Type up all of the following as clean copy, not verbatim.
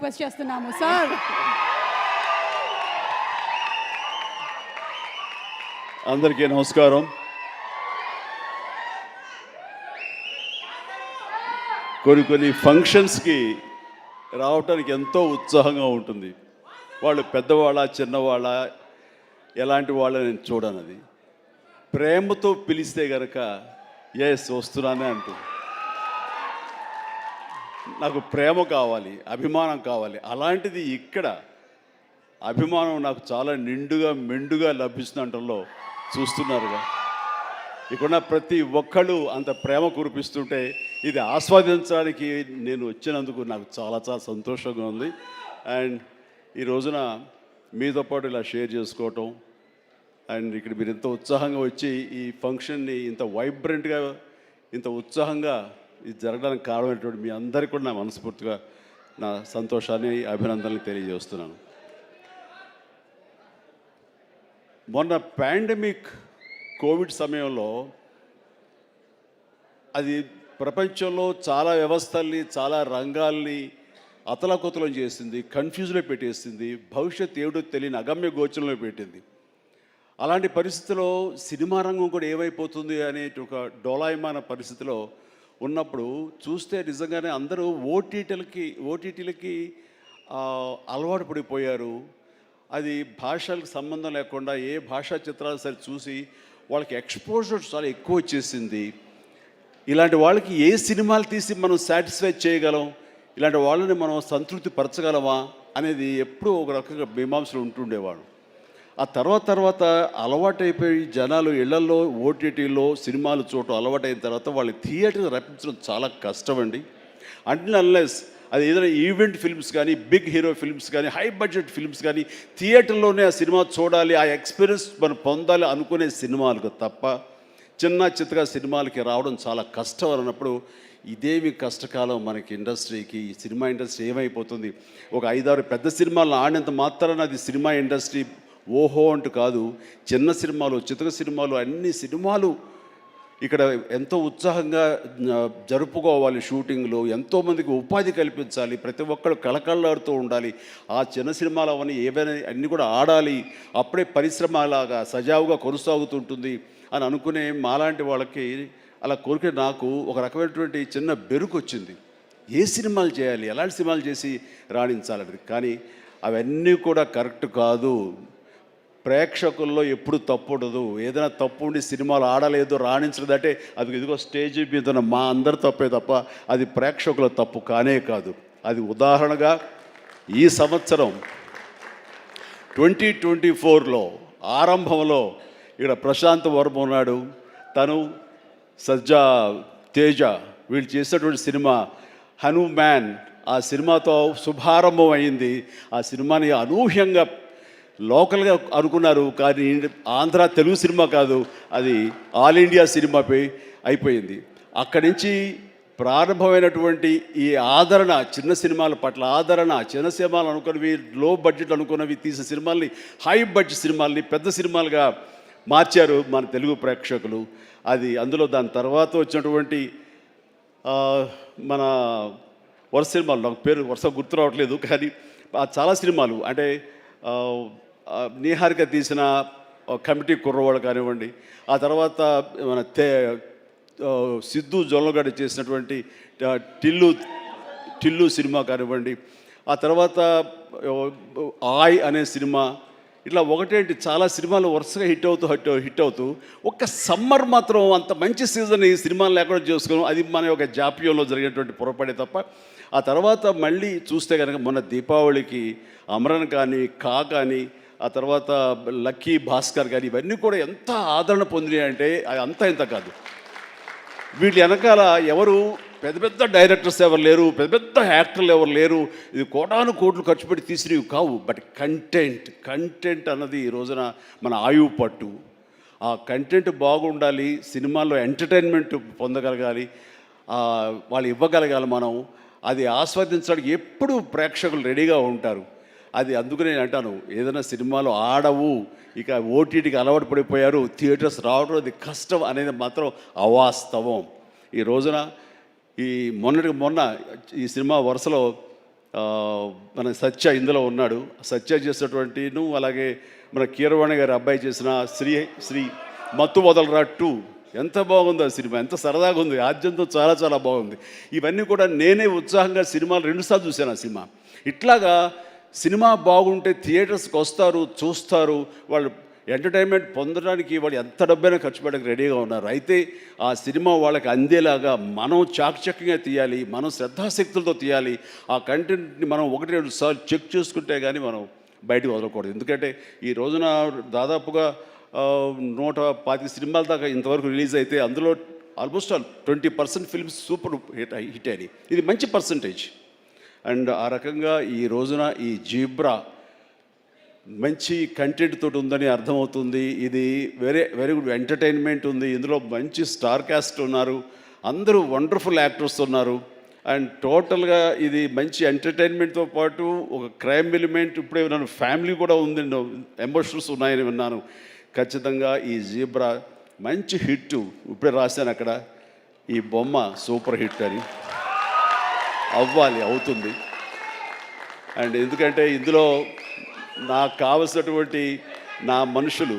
Request చేస్తున్నాము sir. అందరికీ నమస్కారం. కొన్ని ఫంక్షన్స్కి రావటానికి ఎంతో ఉత్సాహంగా ఉంటుంది. వాళ్ళు పెద్దవాళ్ళ చిన్నవాళ్ళ ఎలాంటి వాళ్ళ నేను చూడనది. ప్రేమతో పిలిస్తే కనుక ఎస్ వస్తున్నానే అంటుంది. నాకు ప్రేమ కావాలి, అభిమానం కావాలి. అలాంటిది ఇక్కడ అభిమానం నాకు చాలా నిండుగా మెండుగా లభిస్తుండటంలో చూస్తున్నారుగా. ఇక్కడ ప్రతి ఒక్కళ్ళు అంత ప్రేమ కురిపిస్తుంటే ఇది ఆస్వాదించడానికి నేను వచ్చినందుకు నాకు చాలా చాలా సంతోషంగా ఉంది. అండ్ ఈ రోజున మీతో పాటు ఇలా షేర్ చేసుకోవటం అండ్ ఇక్కడ మీరు ఇంత ఉత్సాహంగా వచ్చి ఈ ఫంక్షన్ని ఇంత వైబ్రెంట్గా ఇంత ఉత్సాహంగా ఇది జరగడానికి కారణమైనటువంటి మీ అందరికీ కూడా నా మనస్ఫూర్తిగా నా సంతోషాన్ని అభినందనలు తెలియజేస్తున్నాను. మొన్న పాండమిక్ కోవిడ్ సమయంలో అది ప్రపంచంలో చాలా వ్యవస్థల్ని చాలా రంగాల్ని అతలాకుతలం చేసింది, కన్ఫ్యూజ్లో పెట్టేసింది, భవిష్యత్ ఏమిటో తెలియని అగమ్య గోచరంలో పెట్టింది. అలాంటి పరిస్థితిలో సినిమా రంగం కూడా ఏమైపోతుంది అనే ఒక డోలాయమాన పరిస్థితిలో ఉన్నప్పుడు చూస్తే నిజంగానే అందరూ ఓటీటీలకి అలవాటు పడిపోయారు. అది భాషలకు సంబంధం లేకుండా ఏ భాషా చిత్రాలు సరే చూసి వాళ్ళకి ఎక్స్పోజర్ చాలా ఎక్కువ వచ్చేసింది. ఇలాంటి వాళ్ళకి ఏ సినిమాలు తీసి మనం సాటిస్ఫై చేయగలం, ఇలాంటి వాళ్ళని మనం సంతృప్తి పరచగలమా అనేది ఎప్పుడూ ఒక రకంగా మీమాంసలు ఉంటుండేవాడు. ఆ తర్వాత అలవాటైపోయి జనాలు ఇళ్లలో ఓటీటీలో సినిమాలు చూడటం అలవాటైన తర్వాత వాళ్ళని థియేటర్కి రప్పించడం చాలా కష్టం అండి. అన్లెస్ అది ఏదైనా ఈవెంట్ ఫిల్మ్స్ కానీ, బిగ్ హీరో ఫిల్మ్స్ కానీ, హై బడ్జెట్ ఫిల్మ్స్ కానీ థియేటర్లోనే ఆ సినిమా చూడాలి, ఆ ఎక్స్పీరియన్స్ మనం పొందాలి అనుకునే సినిమాలకు తప్ప చిన్న చిత్తగా సినిమాలకి రావడం చాలా కష్టం అన్నప్పుడు ఇదేమి కష్టకాలం మనకి ఇండస్ట్రీకి. ఈ సినిమా ఇండస్ట్రీ ఏమైపోతుంది, ఒక 5-6 పెద్ద సినిమాలను ఆడినంత మాత్రాన అది సినిమా ఇండస్ట్రీ ఓహో అంటూ కాదు. చిన్న సినిమాలు, చితక సినిమాలు, అన్ని సినిమాలు ఇక్కడ ఎంతో ఉత్సాహంగా జరుపుకోవాలి. షూటింగ్లో ఎంతోమందికి ఉపాధి కల్పించాలి, ప్రతి ఒక్కరు కళకళలాడుతూ ఉండాలి. ఆ చిన్న సినిమాలు అవన్నీ ఏవైనా అన్నీ కూడా ఆడాలి, అప్పుడే పరిశ్రమ అలాగా సజావుగా కొనసాగుతుంటుంది అని అనుకునే మాలాంటి వాళ్ళకి అలా కోరిక నాకు ఒక రకమైనటువంటి చిన్న బెరుకు వచ్చింది. ఏ సినిమాలు చేయాలి, ఎలాంటి సినిమాలు చేసి రాణించాలని. కానీ అవన్నీ కూడా కరెక్ట్ కాదు. ప్రేక్షకుల్లో ఎప్పుడు తప్పు ఉండదు. ఏదైనా తప్పు ఉండి సినిమాలు ఆడలేదు, రాణించలేదంటే అది ఇదిగో స్టేజ్ మీద మా అందరి తప్పే తప్ప అది ప్రేక్షకుల తప్పు కానే కాదు. అది ఉదాహరణగా ఈ సంవత్సరం 2024లో ఆరంభంలో ఇక్కడ ప్రశాంత్ వర్మ ఉన్నాడు, తను సజ్జా తేజ వీళ్ళు చేసినటువంటి సినిమా హనుమాన్, ఆ సినిమాతో శుభారంభం అయింది. ఆ సినిమాని అనూహ్యంగా లోకల్గా అనుకున్నారు, కానీ ఆంధ్ర తెలుగు సినిమా కాదు, అది ఆల్ ఇండియా సినిమాపై అయిపోయింది. అక్కడి నుంచి ప్రారంభమైనటువంటి ఈ ఆదరణ, చిన్న సినిమాల పట్ల ఆదరణ, చిన్న సినిమాలు అనుకున్నవి, లో బడ్జెట్ అనుకున్నవి తీసిన సినిమాల్ని హై బడ్జెట్ సినిమాల్ని పెద్ద సినిమాలుగా మార్చారు మన తెలుగు ప్రేక్షకులు. అది అందులో దాని తర్వాత వచ్చినటువంటి మన వరుస సినిమాలు, నాకు పేరు వరుస గుర్తు రావట్లేదు, కానీ చాలా సినిమాలు అంటే నీహారిక తీసిన కమిటీ కుర్రవాడు కానివ్వండి, ఆ తర్వాత మన సిద్ధు జొల్లగడ్డ చేసినటువంటి టిల్లు సినిమా కానివ్వండి, ఆ తర్వాత ఆయ్ అనే సినిమా, ఇట్లా ఒకటేంటి చాలా సినిమాలు వరుసగా హిట్ అవుతూ ఒక్క సమ్మర్ మాత్రం అంత మంచి సీజన్ ఈ సినిమాలు లేకుండా చేసుకున్నాం. అది మన యొక్క జాప్యంలో జరిగినటువంటి పొరపాటే తప్ప ఆ తర్వాత మళ్ళీ చూస్తే కనుక మొన్న దీపావళికి అమరన్ కానీ, కా కానీ, ఆ తర్వాత లక్కీ భాస్కర్ కానీ ఇవన్నీ కూడా ఎంత ఆదరణ పొందినాయి అంటే అంతా ఇంత కాదు. వీటి వెనకాల ఎవరు పెద్ద పెద్ద డైరెక్టర్స్ ఎవరు లేరు, పెద్ద పెద్ద యాక్టర్లు ఎవరు లేరు. ఇది కోటాను కోట్లు ఖర్చు పెట్టి తీసినవి కావు. బట్ కంటెంట్ అన్నది ఈ రోజున మన ఆయువు పట్టు. ఆ కంటెంట్ బాగుండాలి, సినిమాల్లో ఎంటర్టైన్మెంట్ పొందగలగాలి, వాళ్ళు ఇవ్వగలగాలి. మనం అది ఆస్వాదించడానికి ఎప్పుడు ప్రేక్షకులు రెడీగా ఉంటారు. అది అందుకు నేను అంటాను, ఏదైనా సినిమాలు ఆడవు, ఇక ఓటీటీకి అలవాటు పడిపోయారు, థియేటర్స్ రావడం అది కష్టం అనేది మాత్రం అవాస్తవం. ఈ రోజున మొన్న ఈ సినిమా వరుసలో మన సత్య ఇందులో ఉన్నాడు. సత్య చేసినటువంటి అలాగే మన కీరవాణి గారి అబ్బాయి చేసిన శ్రీ మత్తు వదలరా 2 ఎంత బాగుంది ఆ సినిమా, ఎంత సరదాగా ఉంది, ఆద్యంతో చాలా చాలా బాగుంది. ఇవన్నీ కూడా నేనే ఉత్సాహంగా సినిమాలు 2 సార్లు చూశాను ఆ సినిమా. ఇట్లాగా సినిమా బాగుంటే థియేటర్స్కి వస్తారు, చూస్తారు, వాళ్ళు ఎంటర్టైన్మెంట్ పొందడానికి వాళ్ళు ఎంత డబ్బైనా ఖర్చు పెట్టడానికి రెడీగా ఉన్నారు. అయితే ఆ సినిమా వాళ్ళకి అందేలాగా మనం చాకచక్యంగా తీయాలి, మనం శ్రద్ధాశక్తులతో తీయాలి. ఆ కంటెంట్ని మనం 1-2 సార్లు చెక్ చేసుకుంటే కానీ మనం బయటకు వదలకూడదు. ఎందుకంటే ఈ రోజున దాదాపుగా 125 సినిమాల దాకా ఇంతవరకు రిలీజ్ అయితే అందులో ఆల్మోస్ట్ 20% ఫిల్మ్స్ సూపర్ హిట్ అయినాయి. ఇది మంచి పర్సంటేజ్. అండ్ ఆ రకంగా ఈ రోజున ఈ జీబ్రా మంచి కంటెంట్ తోటి ఉందని అర్థమవుతుంది. ఇది వెరీ గుడ్ ఎంటర్టైన్మెంట్ ఉంది. ఇందులో మంచి స్టార్ కాస్ట్ ఉన్నారు, అందరూ వండర్ఫుల్ యాక్టర్స్ ఉన్నారు. అండ్ టోటల్గా ఇది మంచి ఎంటర్టైన్మెంట్తో పాటు ఒక క్రైమ్ ఎలిమెంట్, ఇప్పుడే విన్నాను ఫ్యామిలీ కూడా ఉంది, ఎమోషన్స్ ఉన్నాయని విన్నాను. ఖచ్చితంగా ఈ జీబ్రా మంచి హిట్. ఇప్పుడే రాశాను అక్కడ, ఈ బొమ్మ సూపర్ హిట్ అని. అవ్వాలి, అవుతుంది. అండ్ ఎందుకంటే ఇందులో నాకు కావలసినటువంటి నా మనుషులు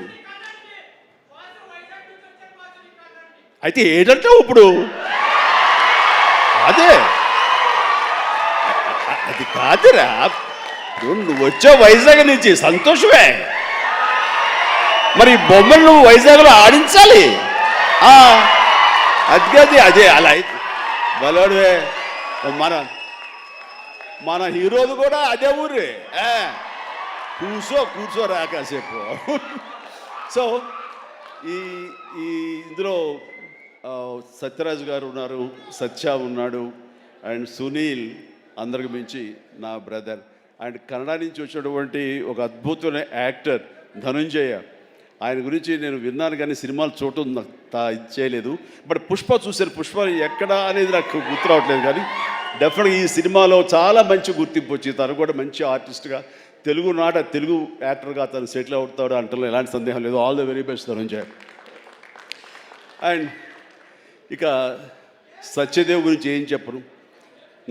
అయితే ఏంటంటావు ఇప్పుడు? అదే అది కాదురా, నువ్వు వచ్చే వైజాగ్ నుంచి సంతోషమే, మరి బొమ్మలు నువ్వు వైజాగ్లో ఆడించాలి. అది అదే అలా అయితే బలవే. మన హీరోలు కూడా అదే ఊరే. కూర్చోరా కాసేపు. సో ఈ ఇందులో సత్యరాజ్ గారు ఉన్నారు, సత్య ఉన్నాడు, అండ్ సునీల్, అందరికి మించి నా బ్రదర్. అండ్ కన్నడ నుంచి వచ్చినటువంటి ఒక అద్భుతమైన యాక్టర్ ధనుంజయ. ఆయన గురించి నేను విన్నాను కానీ సినిమాలు చూడటం ఇది చేయలేదు. బట్ పుష్ప చూశాను. పుష్ప ఎక్కడ అనేది నాకు గుర్తు రావట్లేదు, కానీ డెఫినెట్గా ఈ సినిమాలో చాలా మంచి గుర్తింపు వచ్చింది. తను కూడా మంచి ఆర్టిస్ట్గా, తెలుగు యాక్టర్గా తను సెటిల్ అవుతాడు అంటలో ఎలాంటి సందేహం లేదు. All the very best Dhananjay. And ఇక సత్యదేవ్ గురించి ఏం చెప్పను.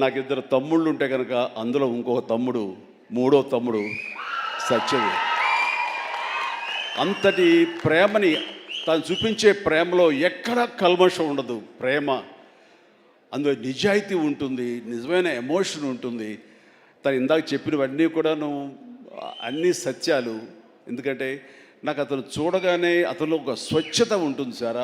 నాకు 2 తమ్ముళ్ళు ఉంటే కనుక అందులో ఇంకొక తమ్ముడు, 3వ తమ్ముడు సత్యదేవ్. అంతటి ప్రేమని తను చూపించే ప్రేమలో ఎక్కడ కల్మషం ఉండదు. ప్రేమ అందులో నిజాయితీ ఉంటుంది, నిజమైన ఎమోషన్ ఉంటుంది. తను ఇందాక చెప్పినవన్నీ కూడాను అన్ని సత్యాలు. ఎందుకంటే నాకు అతను చూడగానే అతనిలో ఒక స్వచ్ఛత ఉంటుంది సార్,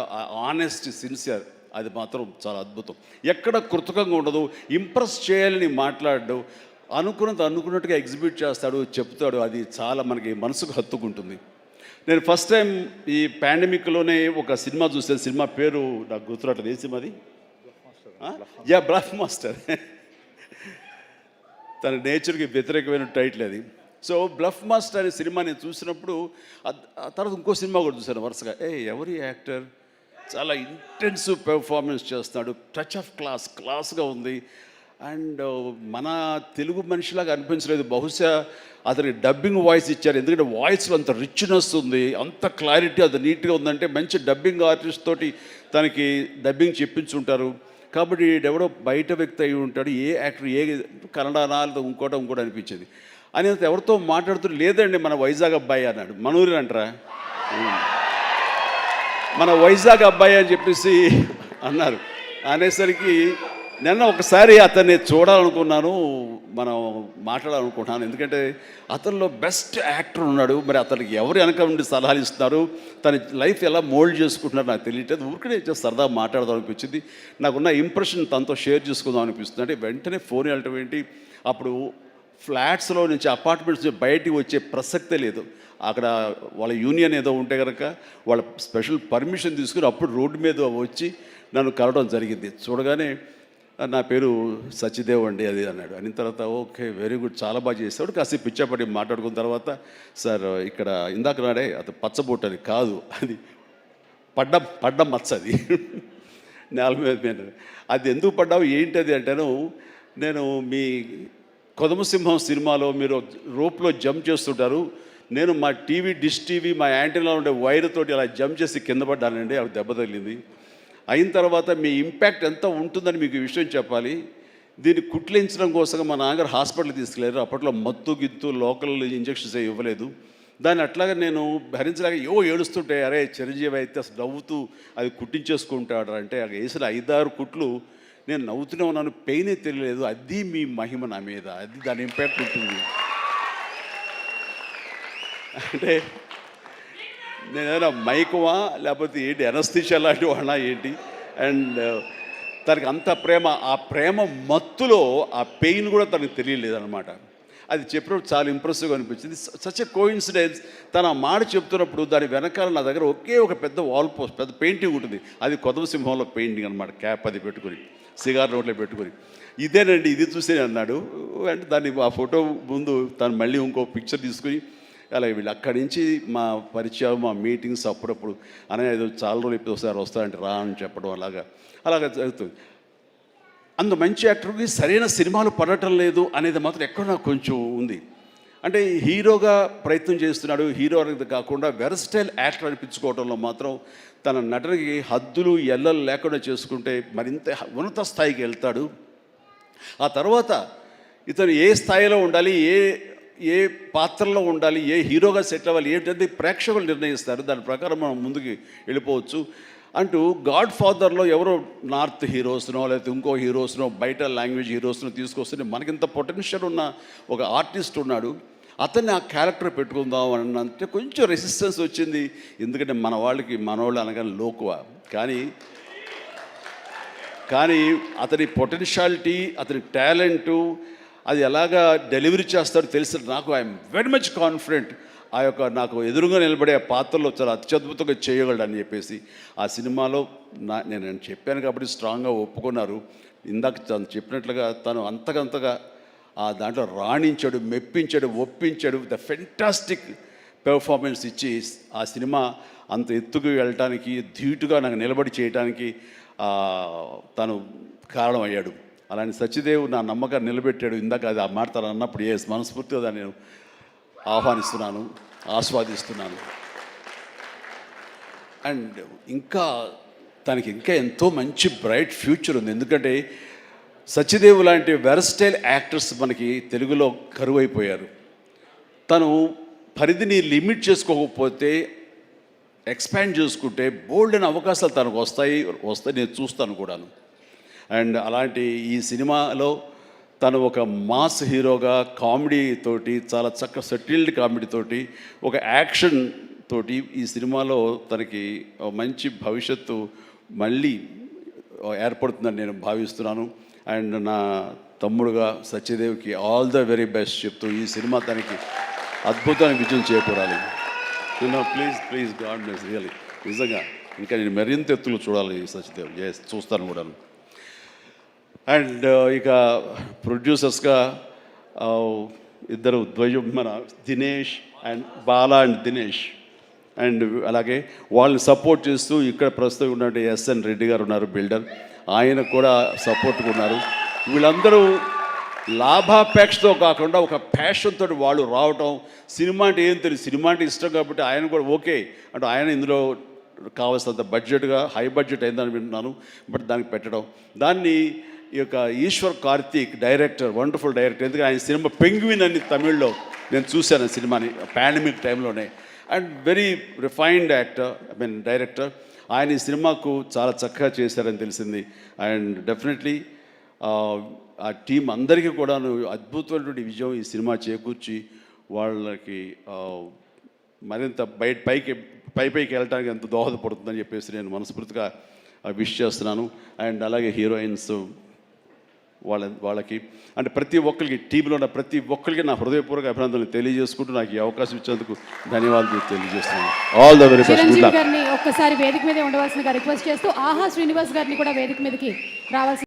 ఆనెస్ట్, సిన్సియర్. అది మాత్రం చాలా అద్భుతం. ఎక్కడ కృతకంగా ఉండదు, ఇంప్రెస్ చేయాలని మాట్లాడడు, అనుకున్నట్టుగా ఎగ్జిబిట్ చేస్తాడు, చెప్తాడు. అది చాలా మనకి మనసుకు హత్తుకుంటుంది. నేను ఫస్ట్ టైం ఈ పాండమిక్లోనే ఒక సినిమా చూసాను. సినిమా పేరు నాకు గుర్తురావట్లేదు. ఏ సినిమా అది? Bluff master. తన నేచర్కి వ్యతిరేకమైన టైటిల్ అది. సో బ్లఫ్ మాస్టర్ అనే సినిమా నేను చూసినప్పుడు తర్వాత ఇంకో సినిమా కూడా చూశాను వరుసగా. ఎవరి యాక్టర్ చాలా ఇంటెన్సివ్ పెర్ఫార్మెన్స్ చేస్తున్నాడు, టచ్ ఆఫ్ క్లాస్గా ఉంది. అండ్ మన తెలుగు మనిషిలాగా అనిపించలేదు. బహుశా అతనికి డబ్బింగ్ వాయిస్ ఇచ్చారు, ఎందుకంటే వాయిస్లో అంత రిచ్నెస్ ఉంది, అంత క్లారిటీ, అది నీట్గా ఉందంటే మంచి డబ్బింగ్ ఆర్టిస్ట్ తోటి తనకి డబ్బింగ్ చెప్పించుంటారు. కాబట్టి ఎవడో బయట వ్యక్తి అయి ఉంటాడు. ఏ యాక్టర్, ఏ కన్నడనా లేదా ఇంకోటి అనిపించేది. అని ఎవరితో మాట్లాడుతూ, లేదండి మన వైజాగ్ అబ్బాయి అన్నాడు. మనూరి అంటారా, మన వైజాగ్ అబ్బాయి అని చెప్పేసి అన్నారు. అనేసరికి నిన్న ఒకసారి అతన్ని చూడాలనుకున్నాను, మనం మాట్లాడాలనుకుంటున్నాను. ఎందుకంటే అతనిలో బెస్ట్ యాక్టర్ ఉన్నాడు. మరి అతనికి ఎవరు వెనక నుండి సలహాలు ఇస్తున్నారు, తన లైఫ్ ఎలా మోల్డ్ చేసుకుంటున్నారు నాకు తెలియట్లేదు. ఊరికనే సరదా మాట్లాడదాం అనిపించింది. నాకున్న ఇంప్రెషన్ తనతో షేర్ చేసుకుందాం అనిపిస్తుంది. అంటే వెంటనే ఫోన్ వెళ్ళటం ఏంటి, అప్పుడు ఫ్లాట్స్లో నుంచి, అపార్ట్మెంట్స్ నుంచి బయటికి వచ్చే ప్రసక్తే లేదు. అక్కడ వాళ్ళ యూనియన్ ఏదో ఉంటే కనుక వాళ్ళ స్పెషల్ పర్మిషన్ తీసుకుని అప్పుడు రోడ్డు మీద వచ్చి నన్ను కలవడం జరిగింది. చూడగానే నా పేరు సత్యదేవ్ అండి అది అన్నాడు. అయిన తర్వాత ఓకే వెరీ గుడ్, చాలా బాగా చేస్తాడు. కాసేపు పిచ్చాపడి మాట్లాడుకున్న తర్వాత, సార్ ఇక్కడ ఇందాక నాడే అది పచ్చబొట్టు అని కాదు, అది పడ్డ మచ్చ, అది నేల మీద. అది ఎందుకు పడ్డావు ఏంటది అంటాను. నేను మీ కొదమసింహం సినిమాలో మీరు రోప్లో జంప్ చేస్తుంటారు, నేను మా డిష్ టీవీ మా యాంటీనాలో ఉండే వైర్ తోటి అలా జంప్ చేసి కింద పడ్డానండి, అవి దెబ్బ తగిలింది. అయిన తర్వాత మీ ఇంపాక్ట్ ఎంత ఉంటుందని మీకు ఈ విషయం చెప్పాలి. దీన్ని కుట్లించడం కోసం మా నాన్నగారు హాస్పిటల్ తీసుకెళ్ళారు. అప్పట్లో మత్తు గిత్తు లోకల్ ఇంజెక్షన్స్ ఇవ్వలేదు. దాన్ని అట్లాగే నేను భరించలేక ఏడుస్తుంటే, అరే చిరంజీవి అయితే అసలు నవ్వుతూ అది కుట్టించేసుకుంటాడు అంటే, అది వేసిన 5-6 కుట్లు నేను నవ్వుతూనే ఉన్నాను, పెయినే తెలియలేదు. అది మీ మహిమ నా మీద, అది దాని ఇంపాక్ట్ ఉంటుంది. అంటే నేను ఏదైనా మైకువా లేకపోతే ఏంటి ఎనస్థిషియా లాంటి వాడినా ఏంటి. అండ్ తనకి అంత ప్రేమ, ఆ ప్రేమ మత్తులో ఆ పెయిన్ కూడా తనకు తెలియలేదన్నమాట. అది చెప్పినప్పుడు చాలా ఇంప్రెసివ్గా అనిపించింది. Such a coincidence. తను ఆ మాట చెప్తున్నప్పుడు దాని వెనకాల నా దగ్గర ఒకే ఒక పెద్ద వాల్ పోస్ట్, పెద్ద పెయింటింగ్ ఉంటుంది. అది కొదమ సింహంలో పెయింటింగ్ అనమాట. క్యాప్ అది పెట్టుకుని, సిగార్ నోట్లో పెట్టుకుని, ఇదేనండి ఇది చూసి అన్నాడు. అంటే దాన్ని ఆ ఫోటో ముందు తను మళ్ళీ ఇంకో పిక్చర్ తీసుకుని, అలాగే వీళ్ళు అక్కడి నుంచి మా పరిచయం, మా మీటింగ్స్ అప్పుడప్పుడు అనేది చాలా రోజులు ఇప్పుడు ఒకసారి వస్తారంటే రా అని చెప్పడం అలాగా జరుగుతుంది. అంత మంచి యాక్టర్కి సరైన సినిమాలు పడటం లేదు అనేది మాత్రం ఎక్కడ నాకు కొంచెం ఉంది. అంటే హీరోగా ప్రయత్నం చేస్తున్నాడు, హీరో అనేది కాకుండా వెరస్టైల్ యాక్టర్ అనిపించుకోవడంలో మాత్రం తన నటనకి హద్దులు ఎల్లలు లేకుండా చేసుకుంటే మరింత ఉన్నత స్థాయికి వెళ్తాడు. ఆ తర్వాత ఇతను ఏ స్థాయిలో ఉండాలి, ఏ పాత్రలో ఉండాలి, ఏ హీరోగా సెట్ అవ్వాలి ఏంటంటే ప్రేక్షకులు నిర్ణయిస్తారు. దాని ప్రకారం మనం ముందుకు వెళ్ళిపోవచ్చు అంటూ గాడ్ ఫాదర్లో ఎవరో నార్త్ హీరోస్నో లేకపోతే ఇంకో హీరోస్నో బయట లాంగ్వేజ్ హీరోస్నో తీసుకొస్తే మనకింత పొటెన్షియల్ ఉన్న ఒక ఆర్టిస్ట్ ఉన్నాడు, అతన్ని ఆ క్యారెక్టర్ పెట్టుకుందాం అని అంటే కొంచెం రెసిస్టెన్స్ వచ్చింది. ఎందుకంటే మనవాళ్ళు అనగానే లోకువ. కానీ అతని పొటెన్షియాలిటీ, అతని టాలెంటు, అది ఎలాగా డెలివరీ చేస్తాడో తెలిసి నాకు ఐఎమ్ వెరీ మచ్ కాన్ఫిడెంట్. ఆ యొక్క నాకు ఎదురుగా నిలబడే పాత్రలో చాలా అత్యద్భుతంగా చేయగలడని చెప్పేసి ఆ సినిమాలో నేను చెప్పాను కాబట్టి స్ట్రాంగ్గా ఒప్పుకున్నారు. ఇందాక తను చెప్పినట్లుగా తను అంతకంతగా ఆ దాంట్లో రాణించాడు, మెప్పించాడు, ఒప్పించాడు. ద ఫెంటాస్టిక్ పెర్ఫార్మెన్స్ ఇచ్చి ఆ సినిమా అంత ఎత్తుకు వెళ్ళటానికి, ధీటుగా నాకు నిలబడి చేయడానికి తను కారణమయ్యాడు. అలాంటి సత్యదేవ్ నా నమ్మకాన్ని నిలబెట్టాడు. ఇందాక అది ఆ మాట తను అన్నప్పుడు మనస్ఫూర్తిగా దాన్ని నేను ఆహ్వానిస్తున్నాను, ఆస్వాదిస్తున్నాను. అండ్ తనకి ఇంకా ఎంతో మంచి బ్రైట్ ఫ్యూచర్ ఉంది. ఎందుకంటే సత్యదేవ్ లాంటి వెరస్టైల్ యాక్టర్స్ మనకి తెలుగులో కరువైపోయారు. తను పరిధిని లిమిట్ చేసుకోకపోతే, ఎక్స్పాండ్ చేసుకుంటే బోల్డ్ అయిన అవకాశాలు తనకు వస్తాయి నేను చూస్తాను కూడాను. అండ్ అలాంటి ఈ సినిమాలో తను ఒక మాస్ హీరోగా కామెడీ తోటి, చాలా చక్కగా సెటిల్డ్ కామెడీ తోటి, ఒక యాక్షన్ తోటి ఈ సినిమాలో తనకి మంచి భవిష్యత్తు మళ్ళీ ఏర్పడుతుందని నేను భావిస్తున్నాను. అండ్ నా తమ్ముడుగా సత్యదేవ్కి ఆల్ ద వెరీ బెస్ట్ చెప్తూ ఈ సినిమా తనకి అద్భుతమైన విజయం చేకూరాలి. Please god bless really. నిజంగా ఇంకా నేను మరింత ఎత్తులు చూడాలి సత్యదేవ్. చూస్తాను కూడాను. అండ్ ఇక ప్రొడ్యూసర్స్గా ఇద్దరు మన Dinesh and Bala and Dinesh, and అలాగే వాళ్ళని సపోర్ట్ చేస్తూ ఇక్కడ ప్రస్తుతం ఉన్నట్టు ఎస్ఎన్ రెడ్డి గారు ఉన్నారు, బిల్డర్. ఆయన కూడా సపోర్ట్గా ఉన్నారు. వీళ్ళందరూ లాభాపేక్షతో కాకుండా ఒక ప్యాషన్తో వాళ్ళు రావటం. సినిమా అంటే ఏం తెలియదు, సినిమా అంటే ఇష్టం కాబట్టి ఆయన కూడా ఓకే అంటే ఆయన ఇందులో కావాల్సినంత బడ్జెట్గా హై బడ్జెట్ అయిందని వింటున్నాను. బట్ దానికి పెట్టడం, దాన్ని ఈ యొక్క Eshwar Karthik director, wonderful director. ఎందుకంటే ఆయన సినిమా పెంగ్విన్ అని తమిళ్లో నేను చూశాను సినిమాని పాండమిక్ టైంలోనే. And very refined actor, director. ఆయన ఈ సినిమాకు చాలా చక్కగా చేశారని తెలిసింది. అండ్ డెఫినెట్లీ ఆ టీం అందరికీ కూడా అద్భుతమైనటువంటి విజయం ఈ సినిమా చేకూర్చి వాళ్ళకి మరింత పైకి వెళ్ళడానికి ఎంత దోహదపడుతుందని చెప్పేసి నేను మనస్ఫూర్తిగా విష్ చేస్తున్నాను. అండ్ అలాగే హీరోయిన్స్ వాళ్ళకి అంటే ప్రతి ఒక్కరికి, టీంలో ఉన్న ప్రతి ఒక్కరికి నా హృదయపూర్వక అభినందనలు తెలియజేసుకుంటూ నాకు ఈ అవకాశం ఇచ్చేందుకు ధన్యవాదాలు తెలియజేస్తున్నాను. All the very best. ఒక్కసారి వేదిక మీద ఉండవలసిందిగా రిక్వెస్ట్ చేస్తూ ఆహా శ్రీనివాస్ గారిని కూడా వేదిక మీదకి రావాల్సి